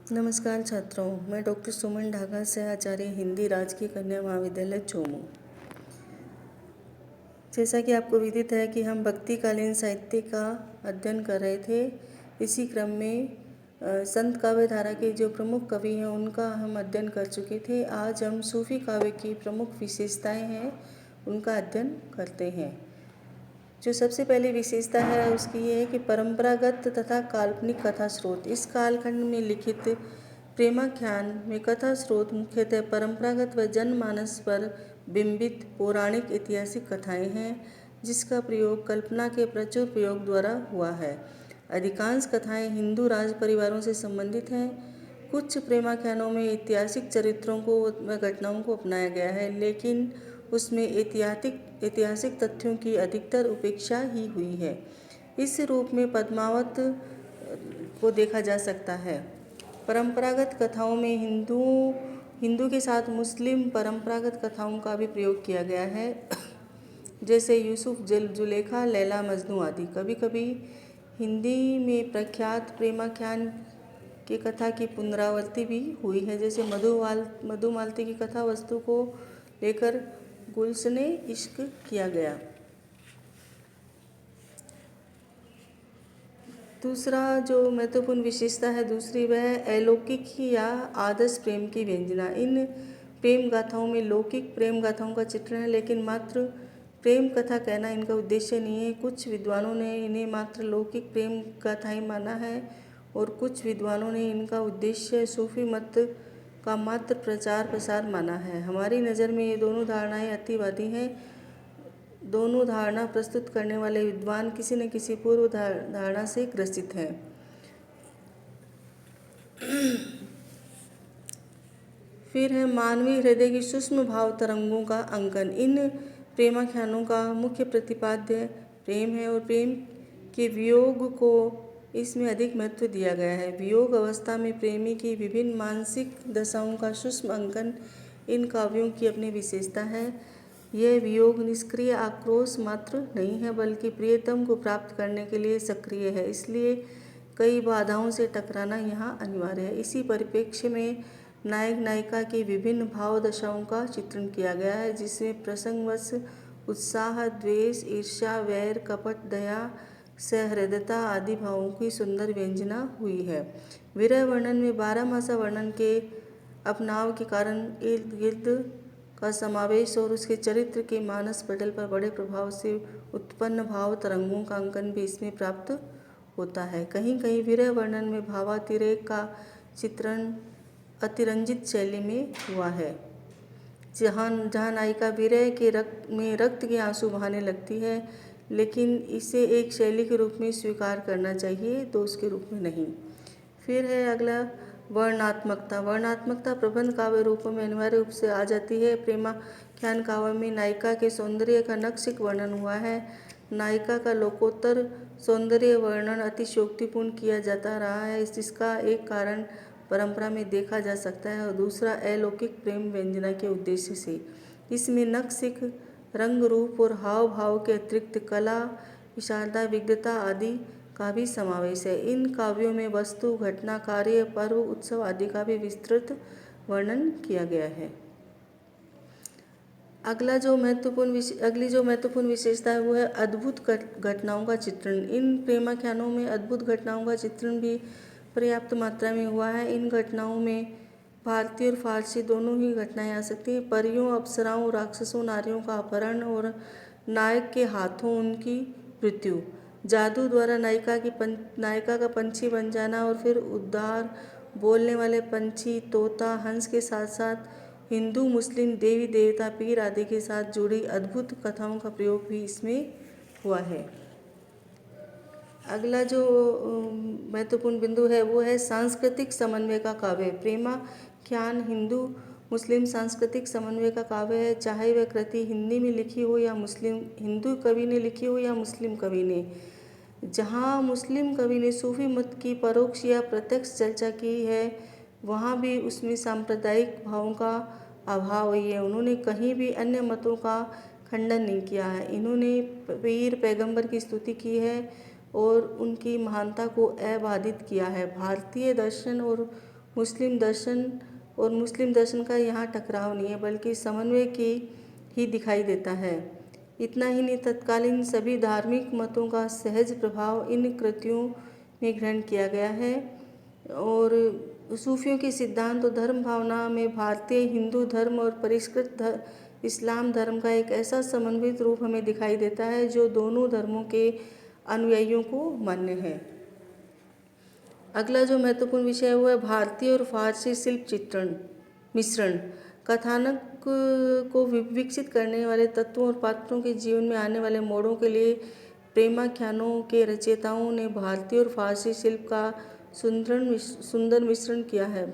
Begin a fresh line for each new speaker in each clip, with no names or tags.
नमस्कार छात्रों, मैं डॉक्टर सुमन ढाका से आचार्य हिंदी राजकीय कन्या महाविद्यालय चोमू। जैसा कि आपको विदित है कि हम भक्तिकालीन साहित्य का अध्ययन कर रहे थे। इसी क्रम में संत काव्य धारा के जो प्रमुख कवि हैं उनका हम अध्ययन कर चुके थे। आज हम सूफी काव्य की प्रमुख विशेषताएं हैं उनका अध्ययन करते हैं। जो सबसे पहली विशेषता है उसकी ये है कि परंपरागत तथा काल्पनिक कथा स्रोत। इस कालखंड में लिखित प्रेमाख्यान में कथा स्रोत मुख्यतः परंपरागत व जनमानस पर बिंबित पौराणिक ऐतिहासिक कथाएं हैं, जिसका प्रयोग कल्पना के प्रचुर प्रयोग द्वारा हुआ है। अधिकांश कथाएं हिंदू राज परिवारों से संबंधित हैं। कुछ प्रेमाख्यानों में ऐतिहासिक चरित्रों को व घटनाओं को अपनाया गया है, लेकिन उसमें ऐतिहासिक तथ्यों की अधिकतर उपेक्षा ही हुई है। इस रूप में पद्मावत को देखा जा सकता है। परंपरागत कथाओं में हिंदू के साथ मुस्लिम परंपरागत कथाओं का भी प्रयोग किया गया है, जैसे यूसुफ जुलेखा, लैला मजनू आदि। कभी कभी हिंदी में प्रख्यात प्रेमाख्यान की कथा की पुनरावृत्ति भी हुई है, जैसे मधुमालती की कथा वस्तु को लेकर गुलशने इश्क किया गया। दूसरा जो महत्वपूर्ण विशेषता है दूसरी वह है अलौकिक या आदर्श प्रेम की व्यंजना। इन प्रेम गाथाओं में लौकिक प्रेम गाथाओं का चित्रण है, लेकिन मात्र प्रेम कथा कहना इनका उद्देश्य नहीं है। कुछ विद्वानों ने इन्हें मात्र लौकिक प्रेम गाथाएं माना है और कुछ विद्वानों ने इनका उद्देश्य सूफी मत का मात्र प्रचार प्रसार माना है। हमारी नज़र में ये दोनों धारणाएं अतिवादी हैं। दोनों धारणा प्रस्तुत करने वाले विद्वान किसी न किसी पूर्व धारणा से ग्रसित हैं। फिर है मानवीय हृदय की सूक्ष्म भाव तरंगों का अंकन। इन प्रेमाख्यानों का मुख्य प्रतिपाद्य प्रेम है और प्रेम के वियोग को इसमें अधिक महत्व दिया गया है। वियोग अवस्था में प्रेमी की विभिन्न मानसिक दशाओं का सूक्ष्म अंकन इन काव्यों की अपनी विशेषता है। यह वियोग निष्क्रिय आक्रोश मात्र नहीं है, बल्कि प्रियतम को प्राप्त करने के लिए सक्रिय है। इसलिए कई बाधाओं से टकराना यहाँ अनिवार्य है। इसी परिप्रेक्ष्य में नायक नायिका की विभिन्न भाव दशाओं का चित्रण किया गया है, जिसमें प्रसंगवश उत्साह, द्वेष, ईर्ष्या, वैर, कपट, दया, सहृदयता आदि भावों की सुंदर व्यंजना हुई है। विरह वर्णन में बारहमासा वर्णन के अपनाव के कारण इर्द गिर्द का समावेश और उसके चरित्र के मानस पटल पर बड़े प्रभाव से उत्पन्न भाव तरंगों का अंकन भी इसमें प्राप्त होता है। कहीं कहीं विरह वर्णन में भावातिरेक का चित्रण अतिरंजित शैली में हुआ है, जहाँ नायिका विरह के रक्त के आंसू बहाने लगती है, लेकिन इसे एक शैली के रूप में स्वीकार करना चाहिए, दोष के रूप में नहीं। फिर है अगला वर्णात्मकता। वर्णात्मकता प्रबंध काव्य रूपों में अनिवार्य रूप से आ जाती है। प्रेमाख्यान काव्य में नायिका के सौंदर्य का नक्शिक वर्णन हुआ है। नायिका का लोकोत्तर सौंदर्य वर्णन अतिशयोक्तिपूर्ण किया जाता रहा है, जिसका एक कारण परंपरा में देखा जा सकता है और दूसरा अलौकिक प्रेम व्यंजना के उद्देश्य से। इसमें नक्शिक रंग, रूप और हाव भाव के अतिरिक्त कला, विशालता, विविधता आदि का भी समावेश है। इन काव्यों में वस्तु, घटना, कार्य, पर्व, उत्सव आदि का भी विस्तृत वर्णन किया गया है। अगली जो महत्वपूर्ण विशेषता है वो है अद्भुत घटनाओं का चित्रण। इन प्रेमाख्यानों में अद्भुत घटनाओं का चित्रण भी पर्याप्त मात्रा में हुआ है। इन घटनाओं में भारतीय और फारसी दोनों ही घटनाएं आ सकती हैं। परियों, अप्सराओं, राक्षसों, नारियों का अपहरण और नायक के हाथों उनकी मृत्यु, जादू द्वारा नायिका का पंछी बन जाना और फिर उद्धार, बोलने वाले पंछी, तोता, हंस के साथ साथ हिंदू मुस्लिम देवी देवता, पीर आदि के साथ जुड़ी अद्भुत कथाओं का प्रयोग भी इसमें हुआ है। अगला जो महत्वपूर्ण बिंदु है वो है सांस्कृतिक समन्वय का काव्य। प्रेमाख्यान हिंदू मुस्लिम सांस्कृतिक समन्वय का काव्य है, चाहे वह कृति हिंदी में लिखी हो या हिंदू कवि ने लिखी हो या मुस्लिम कवि ने। जहाँ मुस्लिम कवि ने सूफी मत की परोक्ष या प्रत्यक्ष चर्चा की है, वहाँ भी उसमें सांप्रदायिक भावों का अभाव ही है। उन्होंने कहीं भी अन्य मतों का खंडन नहीं किया है। इन्होंने पीर पैगंबर की स्तुति की है और उनकी महानता को अबाधित किया है। भारतीय दर्शन और मुस्लिम दर्शन का यहाँ टकराव नहीं है, बल्कि समन्वय की ही दिखाई देता है। इतना ही नहीं, तत्कालीन सभी धार्मिक मतों का सहज प्रभाव इन कृतियों में ग्रहण किया गया है। और सूफियों के सिद्धांत और धर्म भावना में भारतीय हिंदू धर्म और परिष्कृत इस्लाम धर्म का एक ऐसा समन्वित रूप हमें दिखाई देता है जो दोनों धर्मों के अनुयायियों को मान्य है। अगला जो महत्वपूर्ण विषय है वो है भारतीय और फारसी शिल्प चित्रण मिश्रण। कथानक को विकसित करने वाले तत्वों और पात्रों के जीवन में आने वाले मोड़ों के लिए प्रेमाख्यानों के रचयिताओं ने भारतीय और फारसी शिल्प का सुंदर मिश्रण किया है।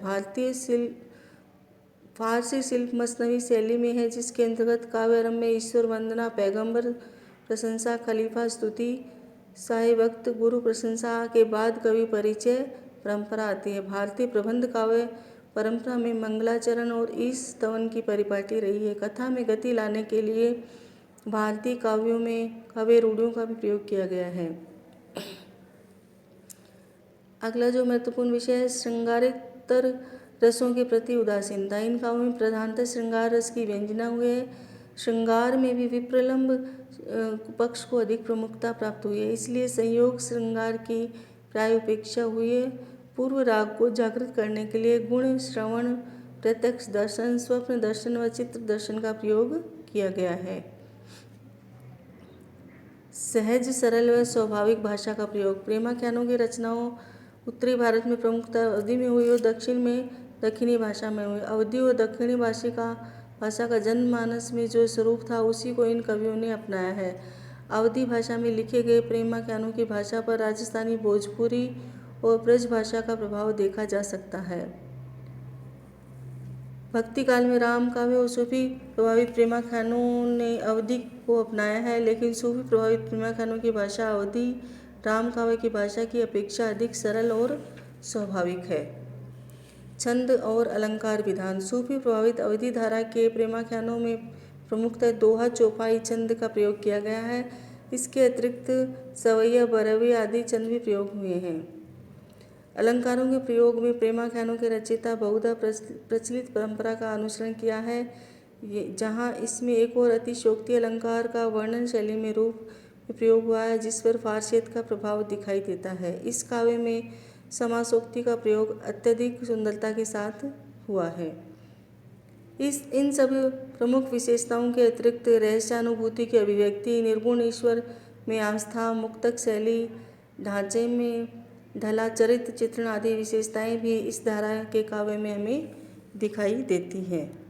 फारसी शिल्प मसनवी शैली में है, जिसके अंतर्गत काव्य आरंभ में ईश्वर वंदना, पैगंबर प्रशंसा, खलीफा स्तुति, शाही वक्त, गुरु प्रशंसा के बाद कवि परिचय परंपरा आती है। भारतीय प्रबंध काव्य परंपरा में मंगलाचरण और ईश स्तवन की परिपाटी रही है। कथा में गति लाने के लिए भारतीय काव्यों में काव्य रूढ़ियों का भी प्रयोग किया गया है। अगला जो महत्वपूर्ण विषय है श्रृंगारेतर रसों के प्रति उदासीनता। इन काव्यों में प्रधानतः श्रृंगार रस की व्यंजना हुई है। श्रृंगार में भी विप्रलंब पक्ष को अधिक प्रमुखता प्राप्त हुई है, इसलिए संयोग श्रृंगार की प्राय उपेक्षा हुई है। पूर्व राग को जागृत करने के लिए गुण श्रवण, प्रत्यक्ष दर्शन, स्वप्न दर्शन व चित्र दर्शन का प्रयोग किया गया है। सहज, सरल व स्वाभाविक भाषा का प्रयोग। प्रेमाख्यानों की रचनाओं उत्तरी भारत में प्रमुखतः अवधि में हुई और दक्षिण में दक्षिणी भाषा में हुई। अवधि और दक्षिणी भाषा का जनमानस में जो स्वरूप था उसी को इन कवियों ने अपनाया है। अवधी भाषा में लिखे गए प्रेमाख्यानों की भाषा पर राजस्थानी, भोजपुरी और ब्रज भाषा का प्रभाव देखा जा सकता है। भक्ति काल में राम काव्य और सूफी प्रभावित प्रेमाख्यानों ने अवधि को अपनाया है, लेकिन सूफी प्रभावित प्रेमाख्यानों की भाषा अवधि राम काव्य की भाषा की अपेक्षा अधिक सरल और स्वाभाविक है। छंद और अलंकार विधान। सूफी प्रभावित अवधि धारा के प्रेमाख्यानों में प्रमुखतः दोहा, चौपाई छंद का प्रयोग किया गया है। इसके अतिरिक्त सवैया, बरवे आदि छंद भी प्रयोग हुए हैं। अलंकारों के प्रयोग में प्रेमाख्यानों के रचयिता बहुधा प्रचलित परंपरा का अनुसरण किया है, जहाँ इसमें एक और अतिशयोक्ति अलंकार का वर्णन शैली में रूप में प्रयोग हुआ है, जिस पर फारसियत का प्रभाव दिखाई देता है। इस काव्य में समासोक्ति का प्रयोग अत्यधिक सुंदरता के साथ हुआ है। इन सब प्रमुख विशेषताओं के अतिरिक्त रहस्यानुभूति की अभिव्यक्ति, निर्गुण ईश्वर में आस्था, मुक्तक शैली, ढांचे में ढला चरित्र चित्रण आदि विशेषताएं भी इस धारा के काव्य में हमें दिखाई देती हैं।